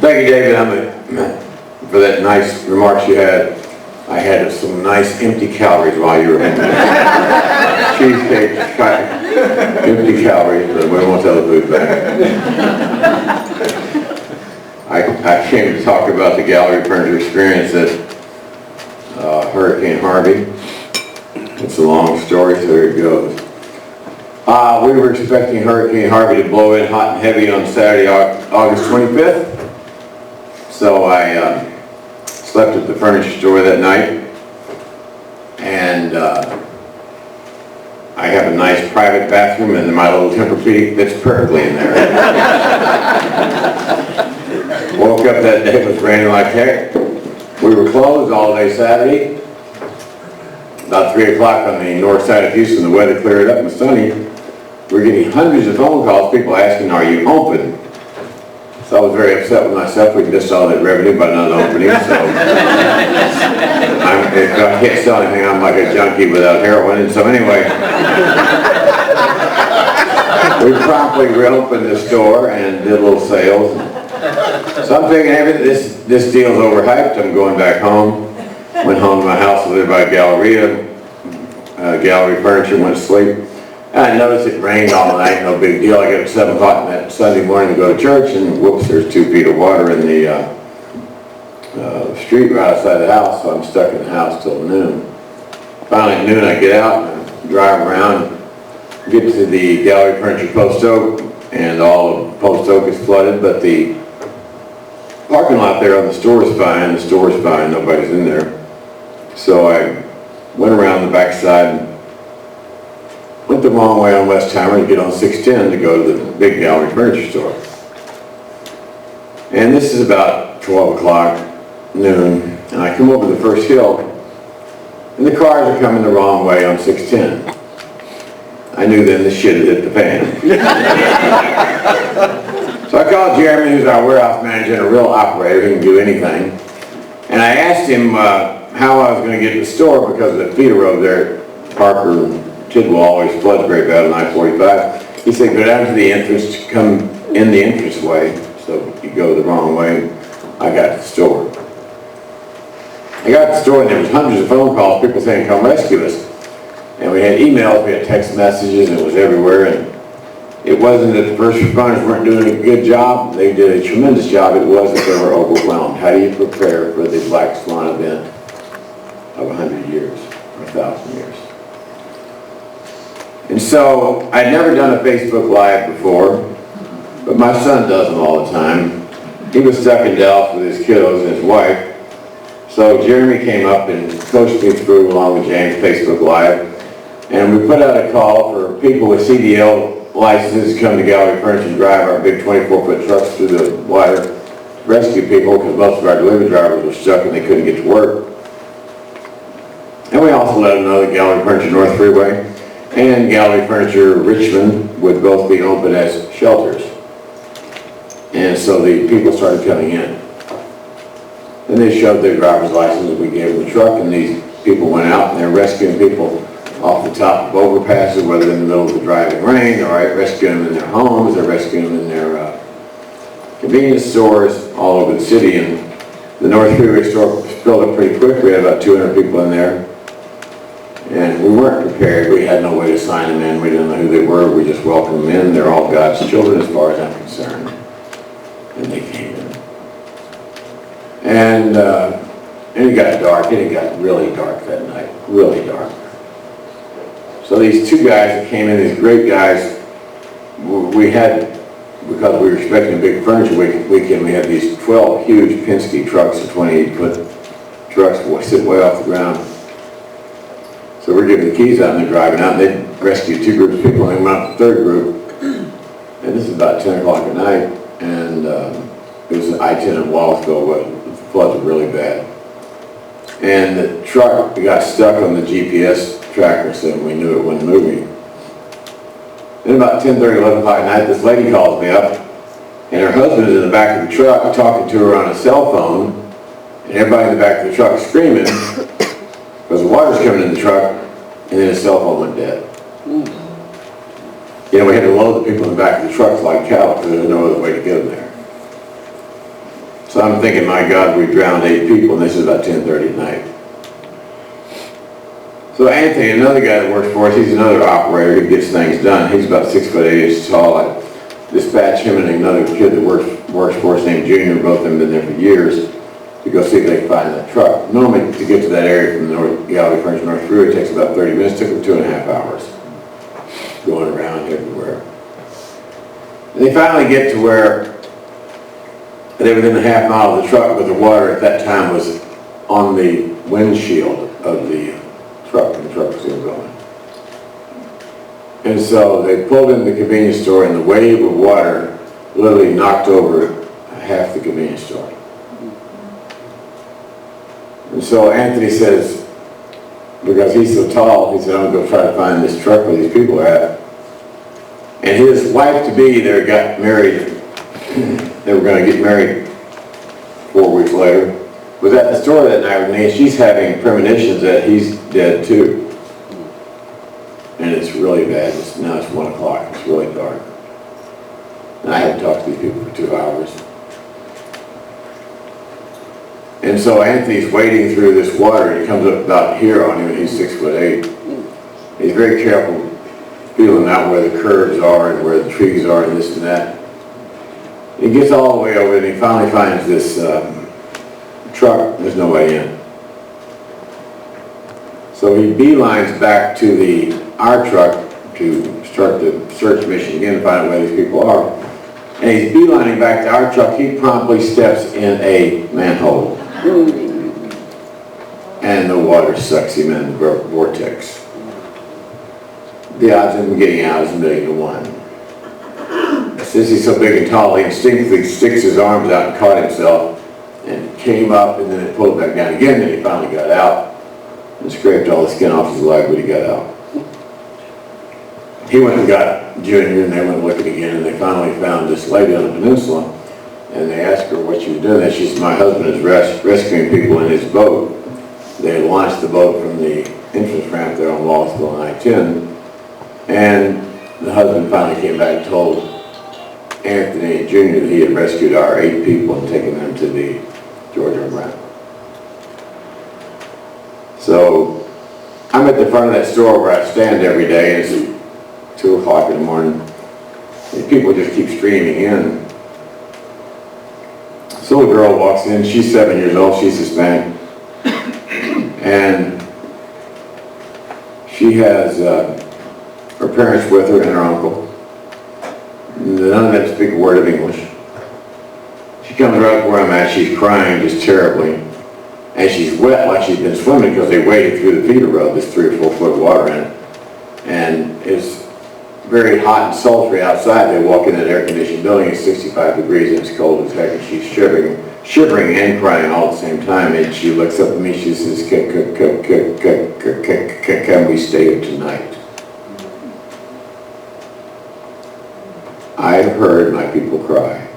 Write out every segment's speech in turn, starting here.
Thank you, David, for that nice remarks you had. I had some nice empty calories while you were in cheesecake, empty calories, but we won't tell the food back. I came to talk about the gallery furniture experience at Hurricane Harvey. It's a long story, so here it goes. We were expecting Hurricane Harvey to blow in hot and heavy on Saturday, August 25th. So I slept at the furniture store that night, and I have a nice private bathroom, and my little Tempur-Pedic fits perfectly in there. Woke up that day, it was raining like heck. We were closed all day Saturday. About 3 o'clock on the north side of Houston, the weather cleared up and sunny. We're getting hundreds of phone calls, people asking, are you open? So I was very upset with myself. We missed all that revenue by not opening, so if I can't sell anything, I'm like a junkie without heroin. And so anyway, we promptly reopened the store and did little sales. So I'm thinking, this deal's overhyped. I'm going back home. Went home to my house, lived by Galleria, gallery furniture, went to sleep. And I noticed it rained all night, no big deal. I get up at 7 o'clock that Sunday morning to go to church, and whoops, there's 2 feet of water in the street right outside the house, so I'm stuck in the house till noon. Finally at noon, I get out and drive around, get to the gallery furniture Post Oak, and all of Post Oak is flooded, but the parking lot there on the store is fine. The store is fine, nobody's in there. So I went around the backside, went the wrong way on Westheimer to get on 610 to go to the big gallery furniture store. And this is about 12 o'clock, noon, and I come over the first hill, and the cars are coming the wrong way on 610. I knew then the shit had hit the fan. So I called Jeremy, who's our warehouse manager and a real operator who can do anything, and I asked him how I was going to get to the store because of the feeder road there at Parker and Tidwell always floods very bad on I-45. He said, go down to the entrance, come in the entrance way. So you go the wrong way. I got to the store. I got to the store and there was hundreds of phone calls, people saying, come rescue us. And we had emails, we had text messages, and it was everywhere. And it wasn't that the first responders weren't doing a good job. They did a tremendous job. It was that they were overwhelmed. How do you prepare for the Black Swan event of 100 years or 1,000 years? And so, I'd never done a Facebook Live before, but my son does them all the time. He was stuck in Dallas with his kiddos and his wife. So Jeremy came up and coached me through, along with James, Facebook Live. And we put out a call for people with CDL licenses to come to Gallery Furniture and drive our big 24-foot trucks through the wire to rescue people because most of our delivery drivers were stuck and they couldn't get to work. And we also let them know that Gallery Furniture North Freeway and Gallery Furniture Richmond would both be open as shelters. And so the people started coming in. Then they showed their driver's license, we gave them the truck, and these people went out and they're rescuing people off the top of overpasses, whether in the middle of the driving rain, or rescuing them in their homes, they're rescuing them in their convenience stores all over the city. And the North Freeway store filled up pretty quick. We had about 200 people in there. And we weren't prepared. We had no way to sign them in. We didn't know who they were. We just welcomed them in. They're all God's children as far as I'm concerned. And they came in. And it got dark. And it got really dark that night. Really dark. So these 2 guys that came in, these great guys, we had, because we were expecting a big furniture weekend, we had these 12 huge Penske trucks, 28-foot trucks, sit way off the ground. So we're giving the keys out and they're driving out, and they rescued 2 groups of people, and they went out to the 3rd group. And this is about 10 o'clock at night, and it was I-10 in Wallsville where the floods were really bad. And the truck got stuck on the GPS tracker, so we knew it wasn't moving. Then about 10:30, 11 o'clock at night, this lady calls me up, and her husband is in the back of the truck talking to her on a cell phone, and everybody in the back of the truck is screaming because the water's coming in the truck, and then his cell phone went dead. You know, we had to load the people in the back of the trucks like cattle because there was no other way to get them there. So I'm thinking, my God, we drowned 8 people, and this is about 10:30 at night. So Anthony, another guy that works for us, he's another operator who gets things done. He's about 6'8" inches tall. I dispatched him and another kid that works for us named Junior, both of them been there for years, to go see if they can find that truck. Normally, to get to that area from the Geological Furnace North Freeway, it takes about 30 minutes. It took them 2.5 hours going around everywhere. And they finally get to where they were within a half mile of the truck, but the water at that time was on the windshield of the truck, and the truck was still going. And so they pulled in the convenience store, and the wave of water literally knocked over half the convenience store. And so Anthony says, because he's so tall, he said, I'm going to go try to find this truck where these people are at. And his wife-to-be there got married. They were going to get married 4 weeks later. Was at the store that night with me, and she's having premonitions that he's dead too. And it's really bad. Now it's 1 o'clock. It's really dark. And I had to talk to these people for 2 hours. And so Anthony's wading through this water, and he comes up about here on him, and he's 6'8". He's very careful, feeling out where the curves are and where the trees are and this and that. He gets all the way over, and he finally finds this truck. There's nobody in. So he beelines back to our truck to start the search mission again to find out where these people are. And he's beelining back to our truck. He promptly steps in a manhole. And the water sucks him in the vortex. The odds of him getting out is 1,000,000 to 1. Since he's so big and tall, he instinctively sticks his arms out and caught himself and came up, and then it pulled back down again, and he finally got out and scraped all the skin off his leg, but he got out. He went and got Junior, and they went looking again, and they finally found this lady on the peninsula, and they asked her what she was doing, and she said, my husband is rescuing people in his boat. They had launched the boat from the entrance ramp there on Wallsville and I-10, and the husband finally came back and told Anthony and Junior that he had rescued our 8 people and taken them to the Georgia ramp. So I'm at the front of that store where I stand every day, and it's 2 o'clock in the morning, and people just keep streaming in. So a girl walks in, she's 7 years old, she's Hispanic, and she has her parents with her and her uncle. None of them speak a word of English. She comes right up where I'm at, she's crying just terribly, and she's wet like she's been swimming because they waded through the feeder road. There's 3 or 4 foot of water in it, and it's very hot and sultry outside. They walk in an air-conditioned building, it's 65 degrees, and it's cold as heck, and she's shivering and crying all at the same time. And she looks up at me, she says, can we stay here tonight? I've heard my people cry.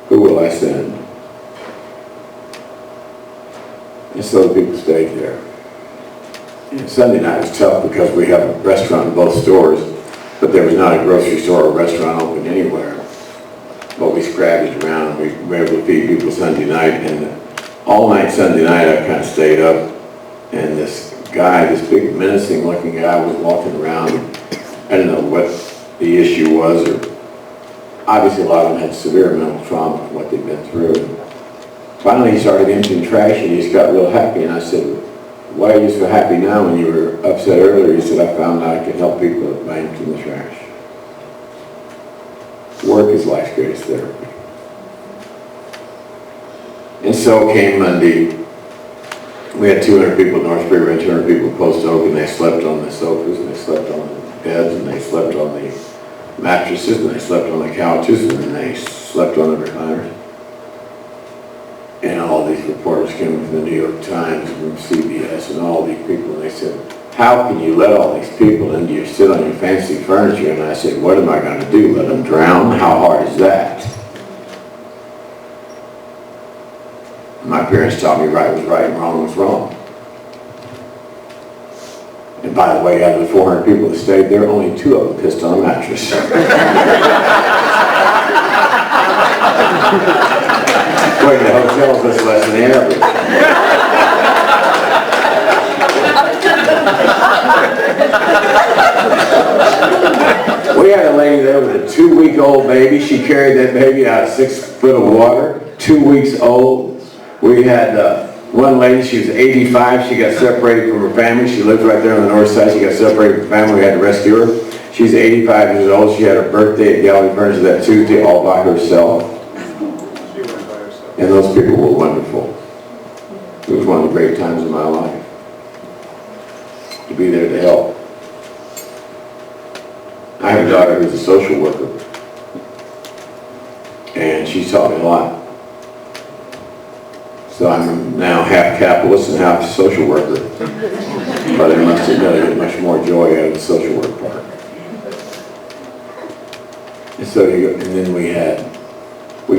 Who will I send? And so the people stayed there. And Sunday night was tough because we have a restaurant in both stores, but there was not a grocery store or restaurant open anywhere. But we scrounged around, and we were able to feed people Sunday night, and all night Sunday night I kind of stayed up, and this guy, this big menacing looking guy, was walking around. I don't know what the issue was, or obviously a lot of them had severe mental trauma from what they'd been through. And finally he started emptying trash, and he just got real happy, and I said, why are you so happy now when you were upset earlier? He said, I found out I could help people by emptying the trash. Work is life's greatest therapy. And so came Monday. We had 200 people at North Freeway and 200 people at Post Oak, and they slept on the sofas, and they slept on the beds, and they slept on the mattresses, and they slept on the couches, and then they slept on the recliners. And all these reporters came from the New York Times, from CBS, and all these people, and they said, how can you let all these people into your sit on your fancy furniture? And I said, what am I going to do, let them drown? How hard is that? My parents taught me right was right and wrong was wrong. And by the way, out of the 400 people that stayed there, only 2 of them pissed on a mattress. Wait, the hotel's just less than the average. We had a lady there with a 2-week-old baby. She carried that baby out of 6 foot of water, 2 weeks old. We had one lady, she was 85. She got separated from her family. She lived right there on the north side. She got separated from her family. We had to rescue her. She's 85 years old. She had her birthday at Gallery Furniture that Tuesday all by herself. And those people were wonderful. It was one of the great times of my life to be there to help. I have a daughter who's a social worker, and she's taught me a lot. So I'm now half capitalist and half social worker, but I must admit I get much more joy out of the social work part. And so, and then we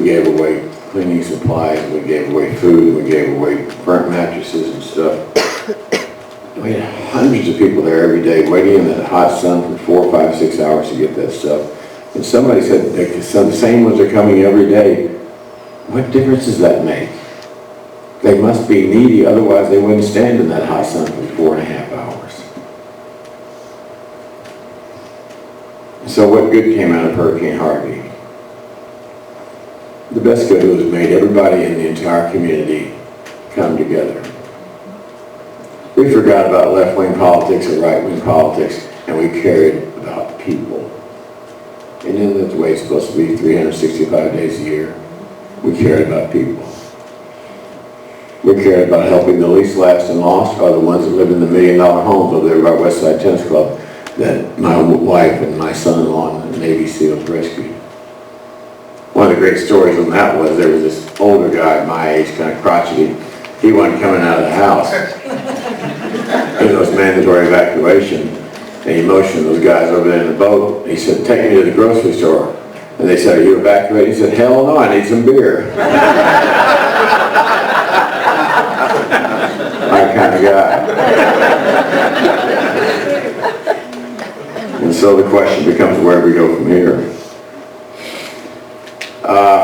gave away cleaning supplies, we gave away food, we gave away burnt mattresses and stuff. We had hundreds of people there every day waiting in that hot sun for 4, 5, 6 hours to get that stuff. And somebody said, the same ones are coming every day. What difference does that make? They must be needy, otherwise they wouldn't stand in that hot sun for 4.5 hours. So what good came out of Hurricane Harvey? The best good was made everybody in the entire community come together. We forgot about left-wing politics or right-wing politics, and we cared about people. And then that's the way it's supposed to be 365 days a year. We cared about people. We cared about helping the least, last, and lost, are the ones that live in the $1 million homes over there by Westside Tennis Club that my wife and my son-in-law and the Navy SEALs rescued. One of the great stories on that was there was this older guy, my age, kind of crotchety. He wasn't coming out of the house. It was mandatory evacuation. And he motioned those guys over there in the boat. He said, take me to the grocery store. And they said, are you evacuated? He said, hell no, I need some beer. My kind of guy. And so the question becomes, where do we go from here?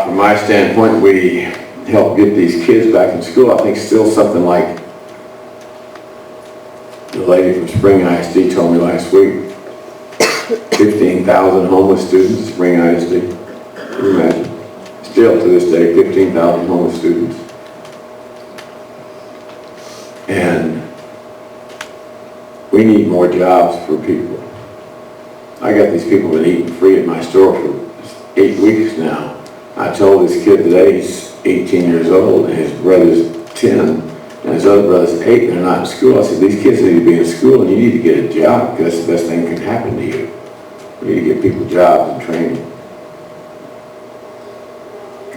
From my standpoint, we help get these kids back in school. I think still something like the lady from Spring ISD told me last week, 15,000 homeless students at Spring ISD. Can you imagine? Still to this day, 15,000 homeless students. And we need more jobs for people. I got these people been eating free at my store for 8 weeks now. I told this kid today, he's 18 years old, and his brother's 10, and his other brother's 8, and they're not in school. I said, these kids need to be in school, and you need to get a job, because that's the best thing that can happen to you. We need to get people jobs and training.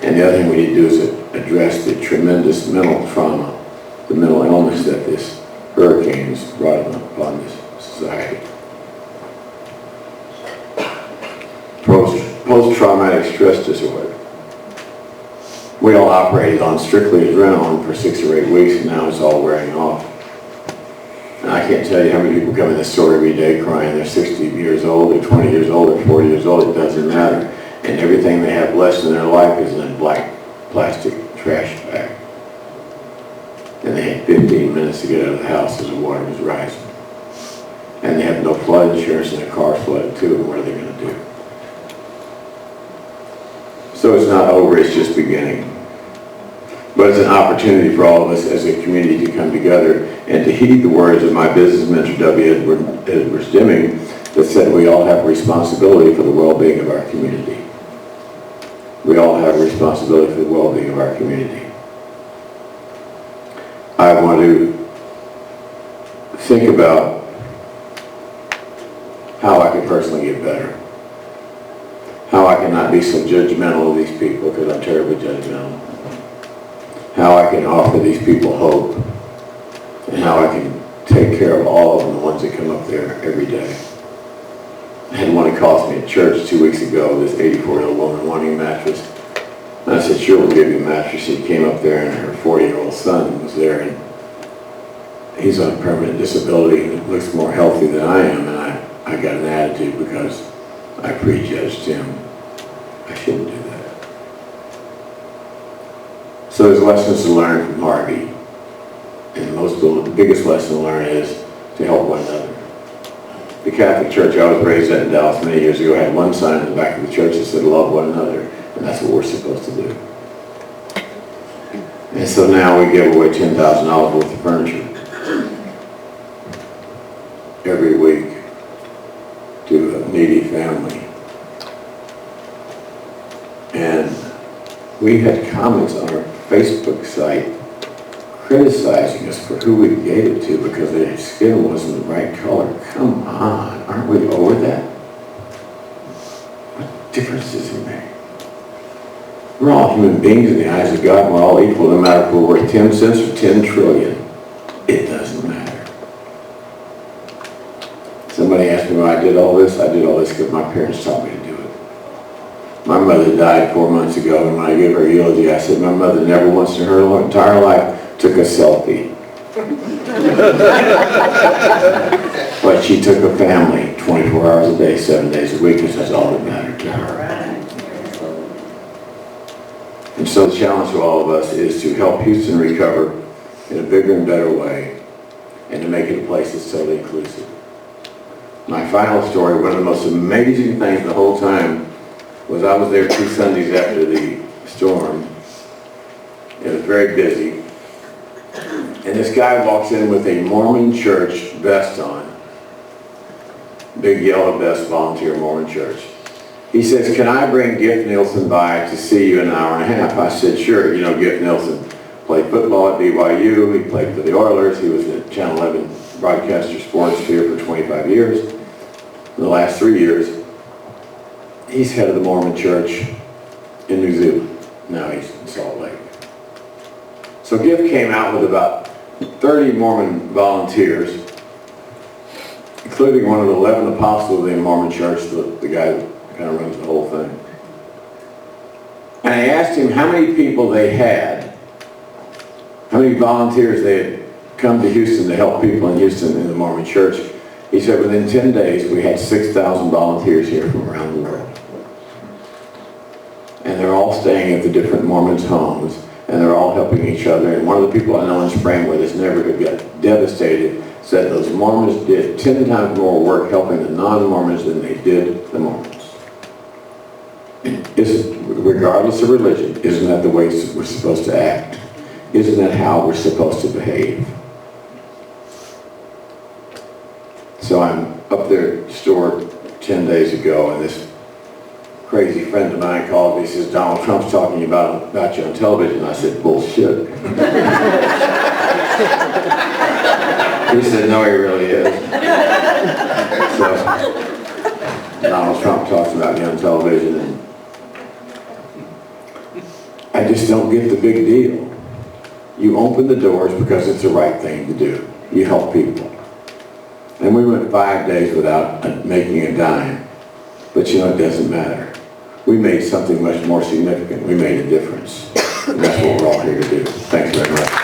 And the other thing we need to do is address the tremendous mental trauma, the mental illness that this hurricane has brought upon this society. Post-traumatic stress disorder. We all operated on strictly adrenaline for 6 or 8 weeks, and now it's all wearing off. And I can't tell you how many people come in this store every day crying they're 60 years old, or 20 years old, or 40 years old, it doesn't matter. And everything they have left in their life is in a black plastic trash bag. And they had 15 minutes to get out of the house as the water was rising. And they have no flood insurance, and their car flooded too, and what are they going to do? So it's not over, it's just beginning. But it's an opportunity for all of us as a community to come together and to heed the words of my business mentor, W. Edwards Deming, that said we all have responsibility for the well-being of our community. We all have a responsibility for the well-being of our community. I want to think about how I can personally get better. How I cannot be so judgmental of these people, because I'm terribly judgmental. How I can offer these people hope, and how I can take care of all of them, the ones that come up there every day. I had one that called me at church 2 weeks ago, this 84-year-old woman wanting a mattress. And I said, sure, we'll give you a mattress. She came up there, and her 40-year-old son was there, and he's on permanent disability and looks more healthy than I am, and I got an attitude because I prejudged him. I shouldn't do that. So there's lessons to learn from Harvey. And the biggest lesson to learn is to help one another. The Catholic Church I was raised at in Dallas many years ago had one sign in the back of the church that said, love one another. And that's what we're supposed to do. And so now we give away $10,000 worth of furniture every week to a needy family. And we had comments on our Facebook site criticizing us for who we gave it to because their skin wasn't the right color. Come on, aren't we over that? What difference does it make? We're all human beings in the eyes of God. We're all equal, no matter if we're worth 10 cents or 10 trillion. It doesn't matter. Somebody asked me why I did all this. I did all this because my parents taught me to do it. My mother died 4 months ago, and when I gave her a eulogy, I said my mother never once in her entire life took a selfie. But she took a family 24 hours a day, 7 days a week, because that's all that mattered to her. And so the challenge to all of us is to help Houston recover in a bigger and better way, and to make it a place that's totally inclusive. My final story, one of the most amazing things the whole time, was I was there 2 Sundays after the storm. It was very busy. And this guy walks in with a Mormon church vest on. Big yellow vest, volunteer Mormon church. He says, can I bring Giff Nielsen by to see you in an hour and a half? I said, sure. You know, Giff Nielsen played football at BYU. He played for the Oilers. He was at Channel 11 broadcaster sports here for 25 years. In the last 3 years, he's head of the Mormon church in New Zealand. Now he's in Salt Lake. So Giff came out with about 30 Mormon volunteers, including one of the 11 apostles of the Mormon church, the guy that kind of runs the whole thing. And I asked him how many people they had, how many volunteers they had come to Houston to help people in Houston in the Mormon church. He said within 10 days we had 6,000 volunteers here from around the world. And they're all staying at the different Mormons' homes, and they're all helping each other. And one of the people I know in Springwood that's never got devastated said those Mormons did 10 times more work helping the non-Mormons than they did the Mormons. Regardless of religion, isn't that the way we're supposed to act? Isn't that how we're supposed to behave? So I'm up there at the store 10 days ago, and this crazy friend of mine called me. He says, Donald Trump's talking about you on television. I said, bullshit. He said, no, he really is. So Donald Trump talks about me on television, and I just don't get the big deal. You open the doors because it's the right thing to do. You help people. And we went 5 days without making a dime. But you know, it doesn't matter. We made something much more significant. We made a difference. And that's what we're all here to do. Thanks very much.